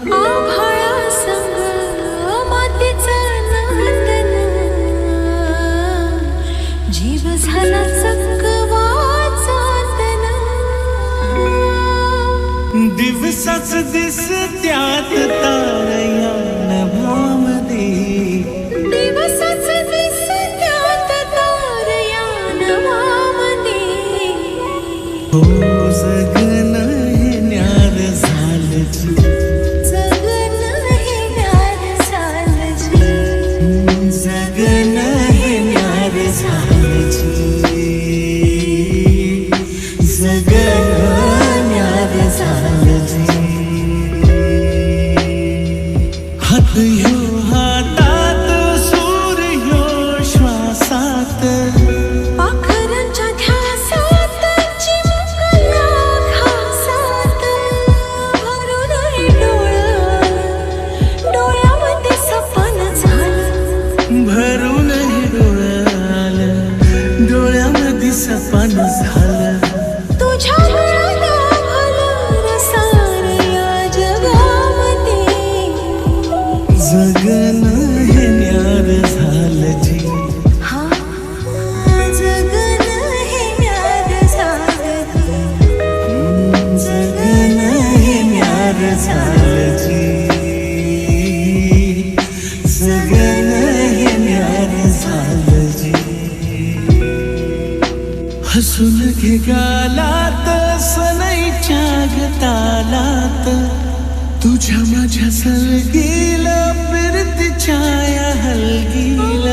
आभाळा संग मातीचं नांदन, जीव झाला चकवा चांदन. दिवसाच दिसत्यात तारया नभामध्ये, दिवसाच दिसत्यात तारया नभामध्ये. हो जगन हे न्यार झालं जी, जगन हे न्यार झालं जी, जगन हे न्यार झालं जी, जगन न्यार झालं जी. हात ह्यो हातात सूर ह्यो श्वासात, पाखरांच्या ध्यासात चिमुकल्या घासात. भरून हे डोळं, डोळ्यामध्ये सपन झालं. भरून हे डोळ्याला, डोळ्यामध्ये सपन झालं. तुझ्या मुळाला भलं सार या जगामध्ये. जगन हे न्यार झालं जी, हा जगन हे न्यार झालं जी, जगन हे न्यार झालं जी, जगन हे न्यार झालं जी. हसून घे गालात सनईच्या गतालात, तुझ्या माझ्या सलगीला फिरतीच्या या हलगीला.